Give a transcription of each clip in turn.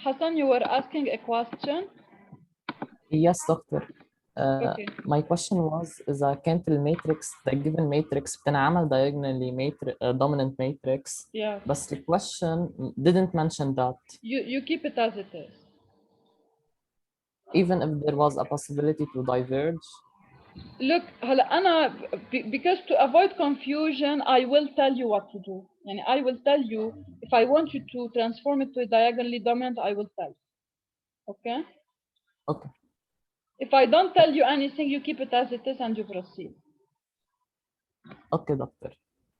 Hassan, you were asking a question. Yes, doctor. Okay. My question was إذا كانت الماتريكس the given matrix بتنعمل diagonally dominant matrix Yeah. بس the question didn't mention that You keep it as it is. even if there was a possibility to diverge. Look, هلا أنا because to avoid confusion, I will tell you what to do. يعني I will tell you if I want you to transform it to a diagonally dominant, I will tell you. Okay? Okay. If I don't tell you anything, you keep it as it is and you proceed. Okay, doctor.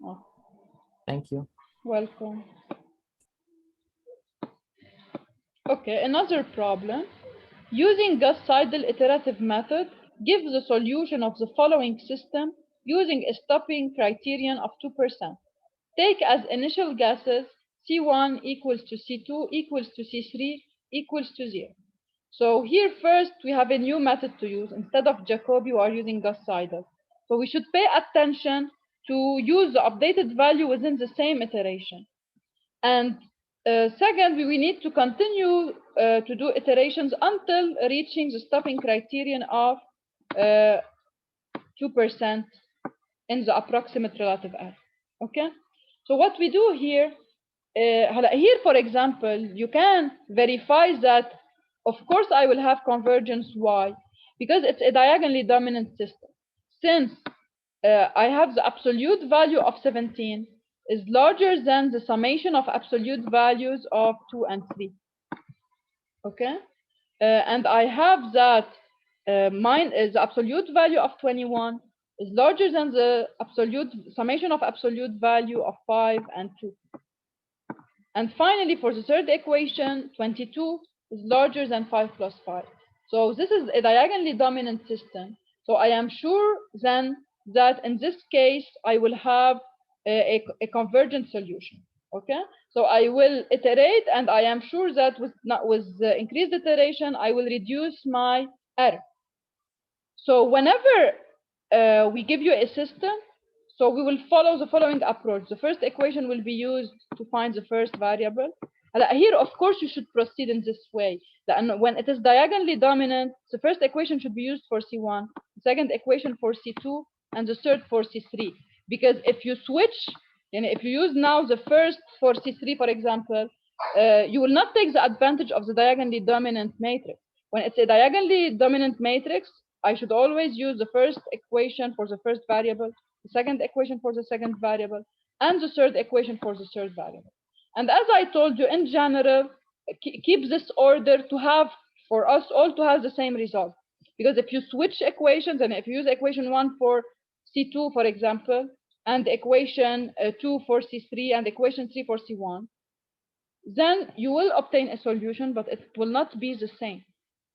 Oh, Thank you. welcome. Okay, another problem. Using Gauss-Seidel iterative method gives the solution of the following system using a stopping criterion of 2%. Take as initial guesses C1 equals to C2 equals to C3 equals to 0. So here first we have a new method to use. Instead of Jacobi, we are using Gauss-Seidel. So we should pay attention to use the updated value within the same iteration. And second, we need to continue to do iterations until reaching the stopping criterion of 2% in the approximate relative error. Okay? So what we do here, here for example, you can verify that, of course, I will have convergence. Why? Because it's a diagonally dominant system. Since I have the absolute value of 17 is larger than the summation of absolute values of 2 and 3. Okay? And I have that mine is the absolute value of 21 is larger than the absolute summation of absolute value of 5 and 2. And finally, for the third equation, 22 is larger than 5 plus 5. So this is a diagonally dominant system. So I am sure then that in this case, I will have a convergent solution. Okay, so I will iterate, and I am sure that with increased iteration, I will reduce my error. So whenever we give you a system, so we will follow the following approach. The first equation will be used to find the first variable. Here, of course, you should proceed in this way. When it is diagonally dominant, the first equation should be used for C1, the second equation for C2, and the third for C3. Because if you switch, and if you use now the first for C3, for example, you will not take the advantage of the diagonally dominant matrix. When it's a diagonally dominant matrix, I should always use the first equation for the first variable, the second equation for the second variable, and the third equation for the third variable. And as I told you, in general, keep this order to have, for us all to have the same result. Because if you switch equations, and if you use equation 1 for C2, for example, and equation 2 for C3, and equation 3 for C1, then you will obtain a solution, but it will not be the same.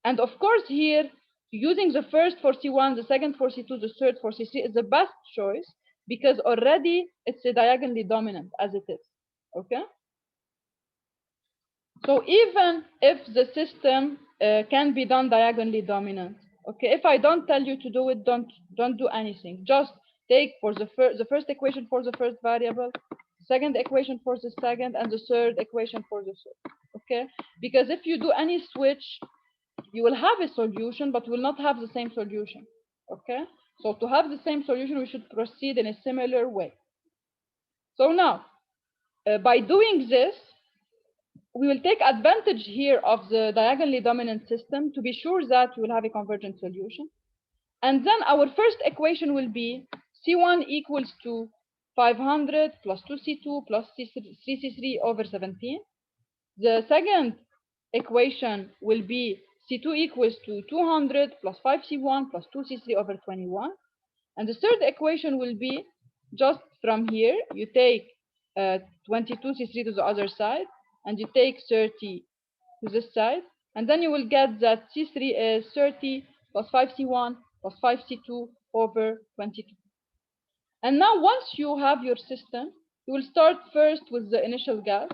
And of course, here, using the first for C1, the second for C2, the third for C3 is the best choice because already it's a diagonally dominant as it is. Okay? So even if the system can be done diagonally dominant, okay, if I don't tell you to do it, don't do anything. Just take for the first equation for the first variable, second equation for the second, and the third equation for the third. Okay, because if you do any switch, you will have a solution, but will not have the same solution. Okay, so to have the same solution, we should proceed in a similar way. So now, by doing this, we will take advantage here of the diagonally dominant system to be sure that we will have a convergent solution. And then our first equation will be C1 equals to 500 plus 2C2 plus 3C3 over 17. The second equation will be C2 equals to 200 plus 5C1 plus 2C3 over 21. And the third equation will be just from here, you take 22C3 to the other side, and you take 30 to this side, and then you will get that C3 is 30 plus 5C1 plus 5C2 over 22. And now once you have your system, you will start first with the initial gas,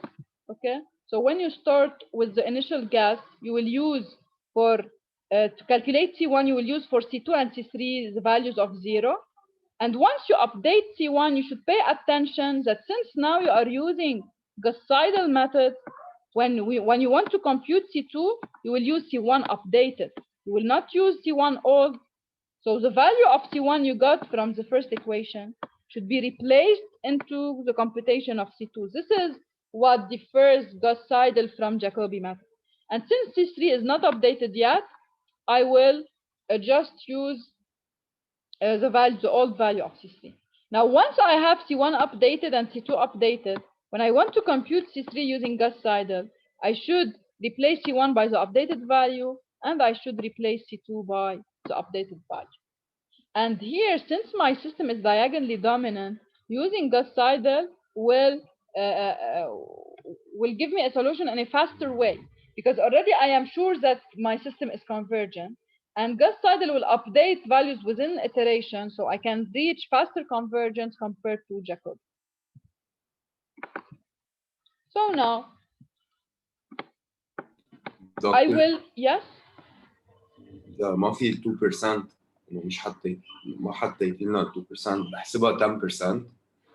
okay? So when you start with the initial gas, you will use for, to calculate C1, you will use for C2 and C3 the values of 0. And once you update C1, you should pay attention that since now you are using Gauss-Seidel method, When you want to compute C2, you will use C1 updated. You will not use C1 old. So the value of C1 you got from the first equation should be replaced into the computation of C2. This is what differs Gauss-Seidel from Jacobi method. And since C3 is not updated yet, I will just use the old value of C3. Now, once I have C1 updated and C2 updated, when I want to compute C3 using Gauss-Seidel, I should replace C1 by the updated value, and I should replace C2 by the updated value. And here, since my system is diagonally dominant, using Gauss-Seidel will give me a solution in a faster way, because already I am sure that my system is convergent. And Gauss-Seidel will update values within iteration, so I can reach faster convergence compared to Jacobi. So now, I will, yes? ما في 2% انه مش حطيت ما حطيت لنا 2% بحسبها 10%.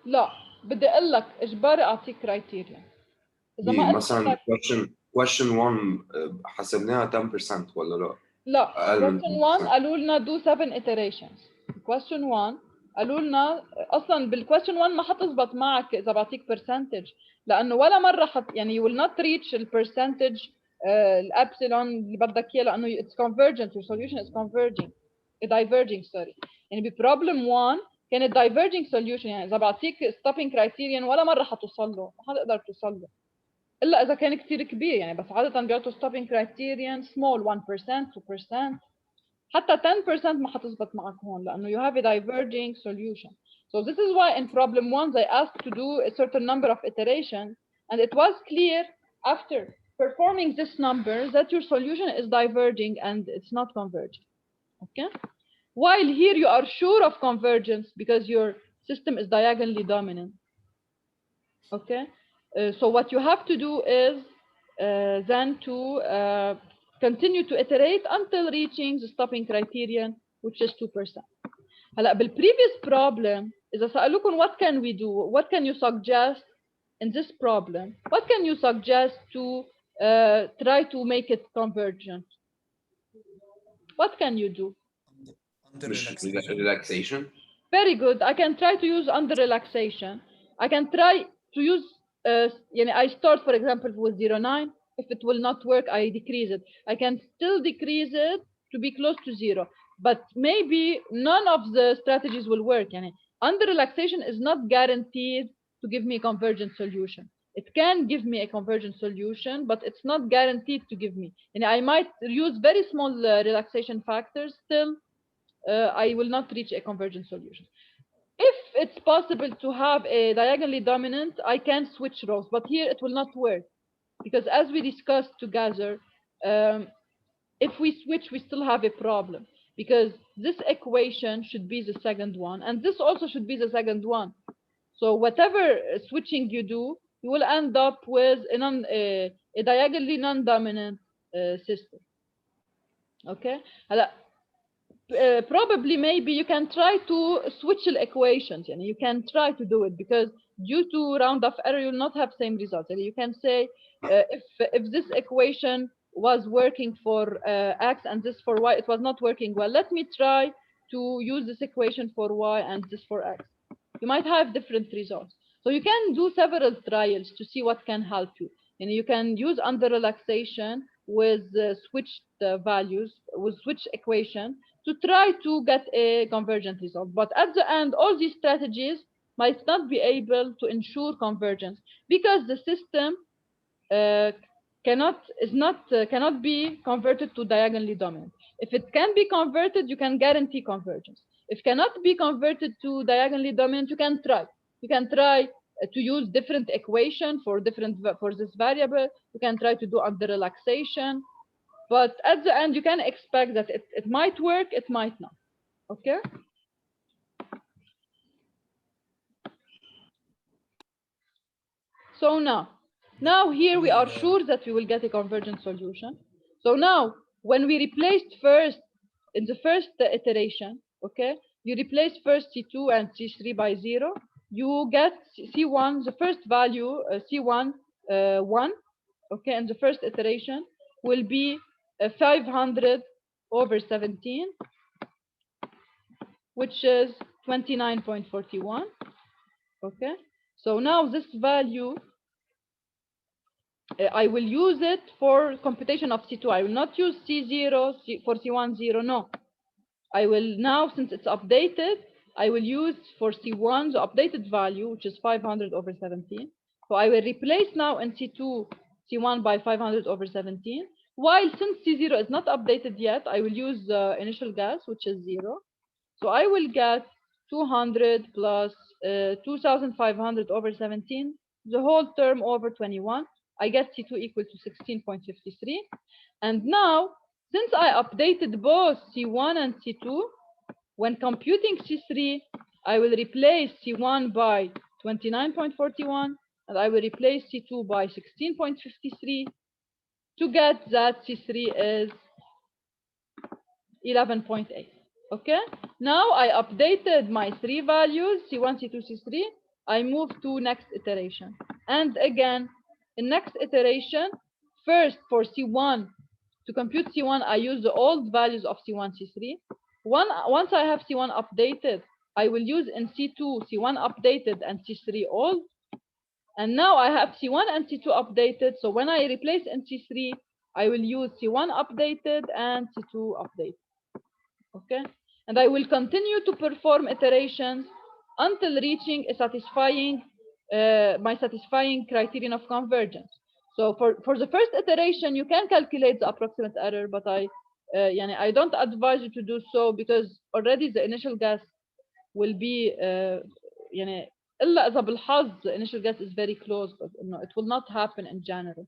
لا بدي اقول لك اجباري اعطيك كرايتيريا. اذا ما مثلا question 1 حسبناها 10% ولا لا؟ لا question 1 قالوا لنا do 7 iterations. question 1 قالوا لنا اصلا بالquestion 1 ما حتزبط معك اذا بعطيك percentage، لانه ولا مره يعني you will not reach البرسنتج الابسلون اللي بدك اياه، لانه it's convergent, your solution is converging diverging sorry. يعني ببروبلم 1 كانت diverging solution، يعني اذا بعطيك stopping criterion ولا مره حتوصل له، ما حتقدر توصل له الا اذا كان كثير كبير، يعني بس عاده بيعطوا stopping criterion small 1% 2%، حتى 10% ما حتزبط معك هون لانه you have a diverging solution. So this is why in problem 1 they asked to do a certain number of iterations, and it was clear after performing this number that your solution is diverging and it's not converging. Okay, while here you are sure of convergence because your system is diagonally dominant. Okay, so what you have to do is then to continue to iterate until reaching the stopping criterion, which is 2%. هلا بالprevious problem إذا سألوكم what can we do, what can you suggest in this problem, what can you suggest to try to make it convergent? What can you do? Under relaxation. Very good. I can try to use under relaxation. I can try to use I start for example with 0.9. If it will not work, I decrease it. I can still decrease it to be close to 0, but maybe none of the strategies will work. Under relaxation is not guaranteed to give me a convergent solution. It can give me a convergent solution, but it's not guaranteed to give me. I might use very small relaxation factors, still I will not reach a convergent solution. If it's possible to have a diagonally dominant, I can switch rows, but here it will not work. Because as we discussed together, if we switch, we still have a problem. Because this equation should be the second one, and this also should be the second one. So whatever switching you do, you will end up with a diagonally non-dominant system. Okay? Probably maybe you can try to switch the equations. You can try to do it because due to round off error, you will not have same results. You can say if this equation was working for x and this for y, it was not working well. Let me try to use this equation for y and this for x. You might have different results. So you can do several trials to see what can help you. You can use under relaxation with switched values, with switch equation, to try to get a convergent result. But at the end, all these strategies might not be able to ensure convergence because the system cannot be converted to diagonally dominant. If it can be converted, you can guarantee convergence. If cannot be converted to diagonally dominant, you can try. You can try to use different equation for this variable. You can try to do under relaxation. But at the end, you can expect that it might work, it might not. Okay? So now here we are sure that we will get a convergent solution. So now, when we replaced first, in the first iteration, okay, you replace first C2 and C3 by 0, you get C1, the first value, C1, 1, okay, in the first iteration will be 500 over 17, which is 29.41. Okay, so now this value, I will use it for computation of C2. I will not use C0 for C1 0. No, I will now, since it's updated, I will use for C1 the updated value, which is 500 over 17. So I will replace now in C2 C1 by 500 over 17. While since C0 is not updated yet, I will use the initial gas, which is 0. So I will get 200 plus 2,500 over 17, the whole term over 21. I get C2 equal to 16.53. And now, since I updated both C1 and C2, when computing C3, I will replace C1 by 29.41, and I will replace C2 by 16.53 to get that C3 is 11.8. Okay, now I updated my three values, C1, C2, C3. I move to next iteration. And again, in next iteration, first for C1, to compute C1, I use the old values of C1, C3. Once I have C1 updated, I will use in C2, C1 updated and C3 old. And now I have C1 and C2 updated. So when I replace in C3, I will use C1 updated and C2 updated. Okay, and I will continue to perform iterations until reaching a satisfying my satisfying criterion of convergence. So for the first iteration, you can calculate the approximate error, but I don't advise you to do so because already the initial gas will be إلا إذا بالحظ the initial gas is very close, but no, it will not happen in general.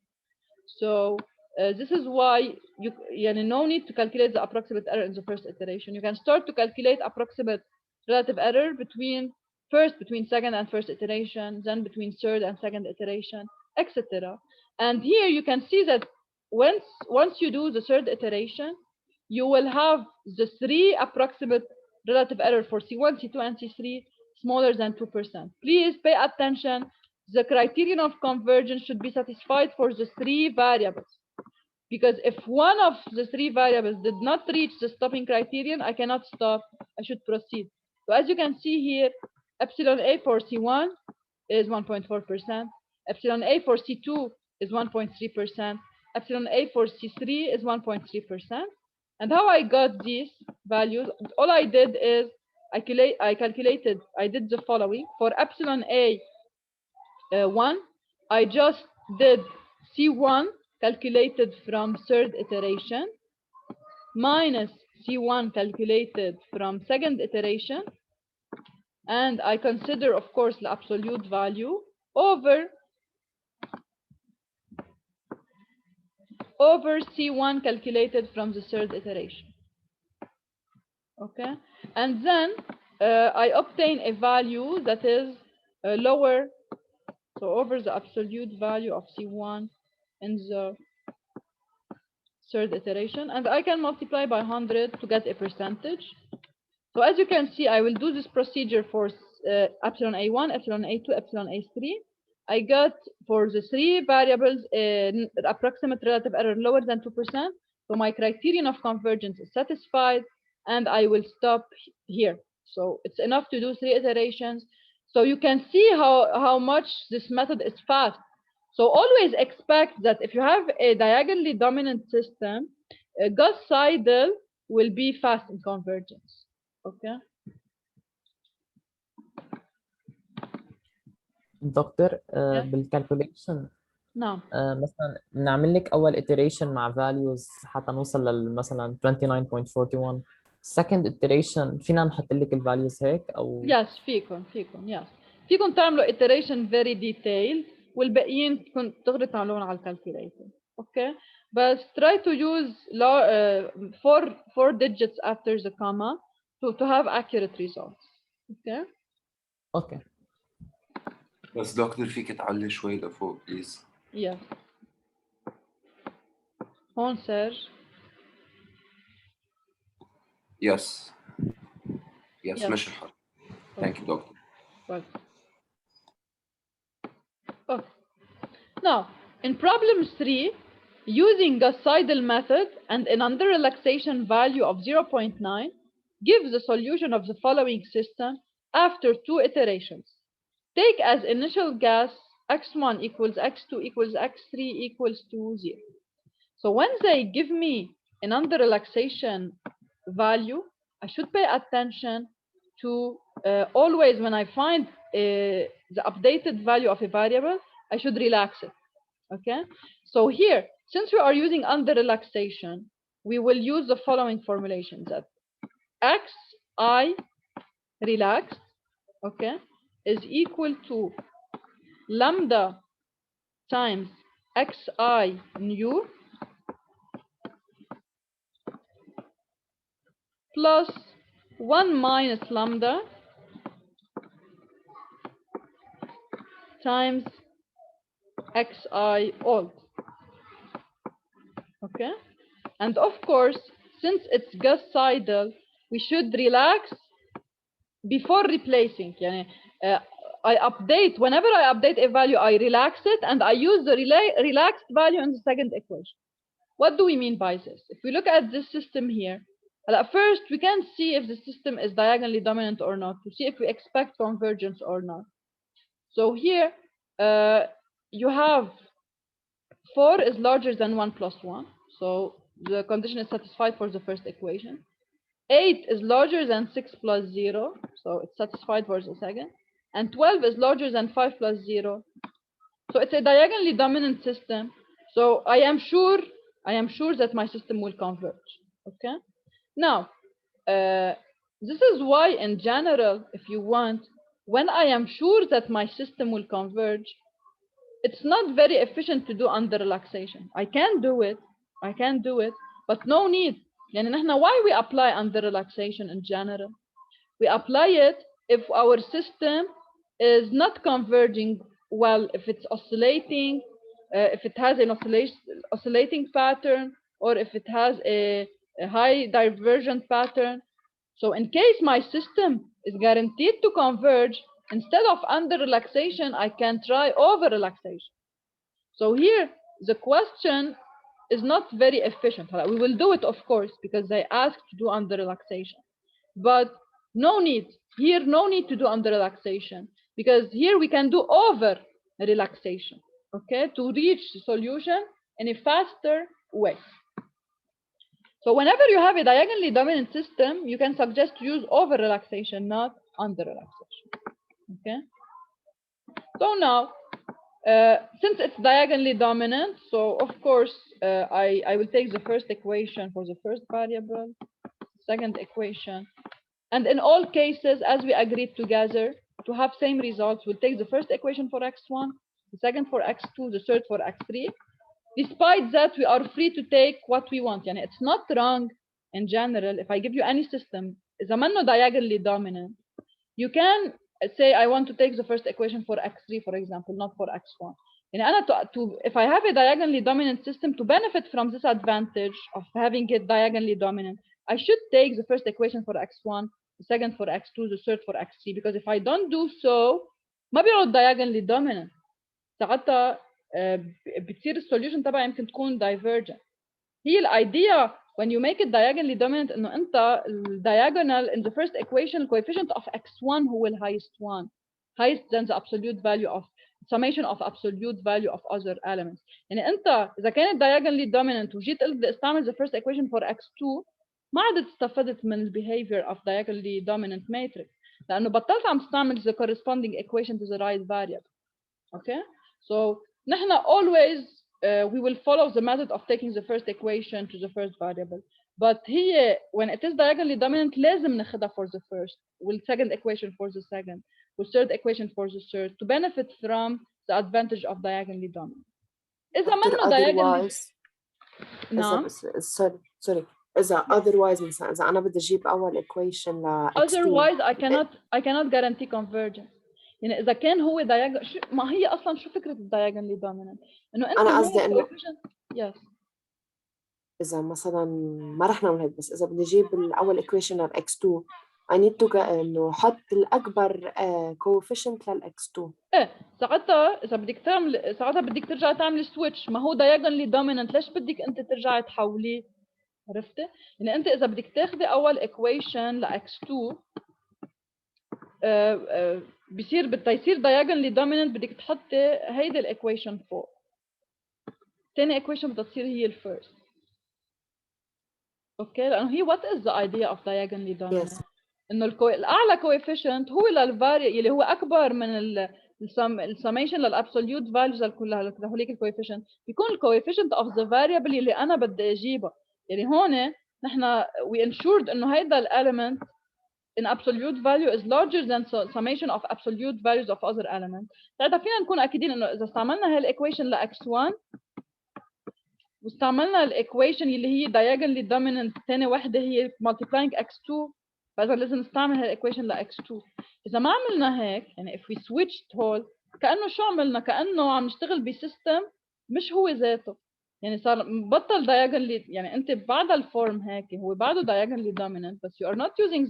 So this is why no need to calculate the approximate error in the first iteration. You can start to calculate approximate relative error between second and first iteration, then between third and second iteration, etc. And here you can see that once you do the third iteration, you will have the three approximate relative error for C1, C2, and C3 smaller than 2%. Please pay attention. The criterion of convergence should be satisfied for the three variables. Because if one of the three variables did not reach the stopping criterion, I cannot stop. I should proceed. So as you can see here, epsilon A for C1 is 1.4%. Epsilon A for C2 is 1.3%. Epsilon A for C3 is 1.3%. And how I got these values, all I did is I did the following. For epsilon A 1, I just did C1 calculated from third iteration minus C1 calculated from second iteration, and I consider, of course, the absolute value over C1 calculated from the third iteration. Okay, and then I obtain a value that is lower, so over the absolute value of C1 in the third iteration, and I can multiply by 100 to get a percentage. So as you can see, I will do this procedure for epsilon A1, epsilon A2, epsilon A3. I got for the three variables approximate relative error lower than 2%. So my criterion of convergence is satisfied, and I will stop here. So it's enough to do three iterations. So you can see how much this method is fast. So always expect that if you have a diagonally dominant system, Gauss-Seidel will be fast in convergence. Okay. دكتور بالكالكوليشن نعم مثلا بنعمل لك اول iteration مع values حتى نوصل مثلا 29.41. second iteration فينا نحط لك الفاليوز هيك او yes فيكم تعملوا iteration very detailed والباقيين تقدروا تعملوهم على الكالكوليتر. اوكي بس try to use four digits after the comma to have accurate results. اوكي بس دكتور فيك تعلي شوي لفوق بليز. Yes. هون سيرج. Yes. ماشي الحال. Thank you, doctor. Well. Okay. Now, in problem 3, using Gauss-Seidel method and an under-relaxation value of 0.9 gives the solution of the following system after 2 iterations. Take as initial guess x1 equals x2 equals x3 equals to 0. So when they give me an under-relaxation value, I should pay attention to always when I find the updated value of a variable, I should relax it. Okay, so here, since we are using under relaxation, we will use the following formulation that xi relaxed, okay, is equal to lambda times xi new plus 1 minus lambda times xi old. Okay, and of course, since it's Gauss-Seidel, we should relax before replacing. I update, whenever I update a value, I relax it and I use the relaxed value in the second equation. What do we mean by this? If we look at this system here, at first we can see if the system is diagonally dominant or not, to see if we expect convergence or not. So here you have 4 is larger than 1 plus 1. So the condition is satisfied for the first equation. 8 is larger than 6 plus 0. So it's satisfied for the second. And 12 is larger than 5 plus 0. So it's a diagonally dominant system. So I am sure that my system will converge. Okay. Now, this is why in general, if you want, when I am sure that my system will converge, it's not very efficient to do under relaxation. I can do it, but no need. Why we apply under relaxation in general? We apply it if our system is not converging well, if it's oscillating, if it has an oscillating pattern, or if it has a high divergent pattern. So in case my system is guaranteed to converge, instead of under relaxation, I can try over relaxation. So here, the question is not very efficient. We will do it, of course, because they ask to do under relaxation. But no need. Here, no need to do under relaxation, because here we can do over relaxation, okay, to reach the solution in a faster way. So whenever you have a diagonally dominant system, you can suggest to use over relaxation, not under relaxation. Okay. So now, since it's diagonally dominant, so of course I will take the first equation for the first variable, second equation, and in all cases, as we agreed together to have same results, we'll take the first equation for x1, the second for x2, the third for x3. Despite that, we are free to take what we want. It's not wrong in general. If I give you any system, is a diagonally dominant, you can say I want to take the first equation for x3, for example, not for x1. If I have a diagonally dominant system, to benefit from this advantage of having it diagonally dominant, I should take the first equation for x1, the second for x2, the third for x3, because if I don't do so, ما بيقعد diagonally dominant. ساعتها بتصير السوليوشن تبعي يمكن تكون divergent. هي الidea when you make it diagonally dominant انه انت diagonal in the first equation coefficient of x1 هو the highest one, highest than the absolute value of summation of absolute value of other elements. انت اذا كانت diagonally dominant وجيت قلت بدي استعمل the first equation for x2 ما عاد استفدت من behavior of diagonally dominant matrix لانه بطلت عم تستعمل the corresponding equation to the right variable. Okay, so نحن always we will follow the method of taking the first equation to the first variable, but here when it is diagonally dominant لازم ناخدها for the first, will second equation for the second, will third equation for the third, to benefit from the advantage of diagonally dominant. إذا ما diagonally نعم sorry إذا otherwise مثلا إذا أنا بدي أجيب أول equation ل x2 otherwise I cannot guarantee convergence. إذا كان هو diagonal ما هي أصلاً شو فكرة diagonally dominant؟ إنه أنت أنا قصدي إنه yes. إذا مثلاً ما رح نعمل هيك، بس إذا بدي أجيب الأول equation ل x2 I need to إنه حط الأكبر coefficient للX2. ساعتها اذا بدك تعمل ساعتها بدك ترجع تعمل سويتش، ما هو diagonally dominant، ليش بدك انت ترجعي تحوليه؟ عرفتي؟ يعني انت اذا بدك تاخذي اول equation ل x2 بيصير diagonally dominant، بدك تحطي هيدي الايكويشن فوق. ثاني equation بدها تصير هي الفيرست. اوكي، لانه هي what is the idea of diagonally dominant؟ Yes. انه الاعلى coefficient هو للفاري اللي هو اكبر من السميشن للابسوليوت فاليوز كلها لهوليك الكويفيشنت، بيكون الكويفيشنت اوف ذا فاريبل اللي انا بدي اجيبها. يعني هون نحن we ensured انه هيدا الاليمنت in absolute value is larger than summation of absolute values of other elements. ساعتها فينا نكون اكيدين انه اذا استعملنا هاي الايكويشن ل x1 واستعملنا الايكويشن اللي هي diagonally dominant ثاني وحده هي multiplying x2، فاذا لازم نستعمل هاي الايكويشن ل x2. اذا ما عملنا هيك، يعني if we switched whole، كانه شو عملنا؟ كانه عم نشتغل بسيستم مش هو ذاته، يعني صار بطل diagonally، يعني انت بعد الفورم هيك هو بعده diagonally dominant بس you are not using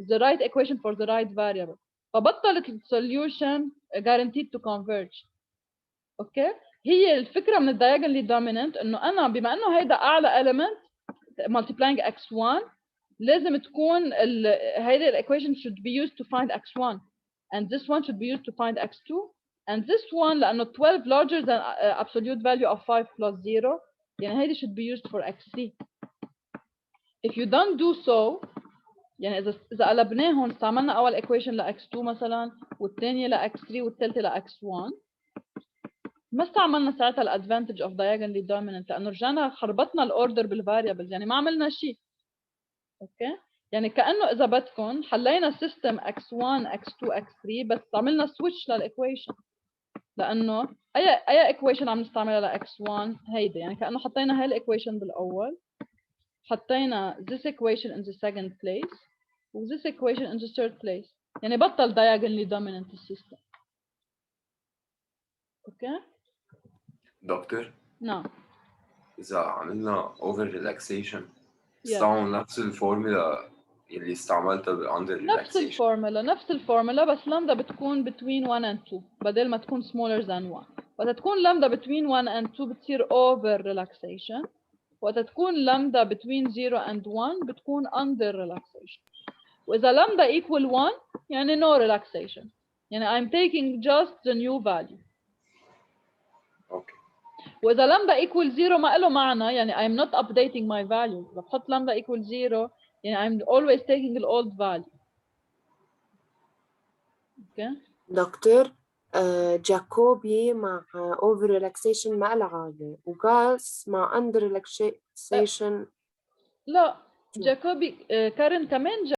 the right equation for the right variable، فبطلت السوليوشن guaranteed to converge. اوكي، هي الفكره من diagonally dominant انه انا بما انه هيدا اعلى element multiplying x1 لازم تكون هيدي الايكويشن should be used to find x1 and this one should be used to find x2 and this one لانه 12 larger than absolute value of 5 plus 0، يعني هيدي should be used for xc. if you don't do so، يعني اذا قلبناهم استعملنا اول equation ل x2 مثلا والثانيه ل x3 والثالثه ل x1، ما استعملنا ساعتها الادفانتج اوف diagonally dominant لانه رجعنا خربطنا الاوردر بالفاريبلز، يعني ما عملنا شيء. اوكي، يعني كانه اذا بدكم حلينا سيستم x1 x2 x3 بس عملنا سويتش للايكويشن، لانه اي ايكويشن عم نستعملها ل x1 هيدي، يعني كانه حطينا هاي الايكويشن بالاول، حطينا this equation in the second place و this equation in the third place، يعني بطل diagonally dominant السيستم. اوكي دكتور، نعم. إذا عملنا over relaxation استعمل نفس الفورمولا اللي استعملتها under نفس relaxation. الفورمولا بس لامدا بتكون between 1 and 2 بدل ما تكون smaller than 1. وقت تكون لامدا between 1 and 2 بتصير over relaxation، وقت تكون لامدا between 0 and 1 بتكون under relaxation. وإذا لامدا equal 1 يعني no relaxation، يعني I'm taking just the new value. اوكي. وإذا لامدا equal 0 ما له معنى، يعني I'm not updating my value. بحط لامدا equal 0 يعني I'm always taking the old value. اوكي دكتور، جاكوبي مع over relaxation ما له عادة، وغاس مع under relaxation لا، جاكوبي كارن كمان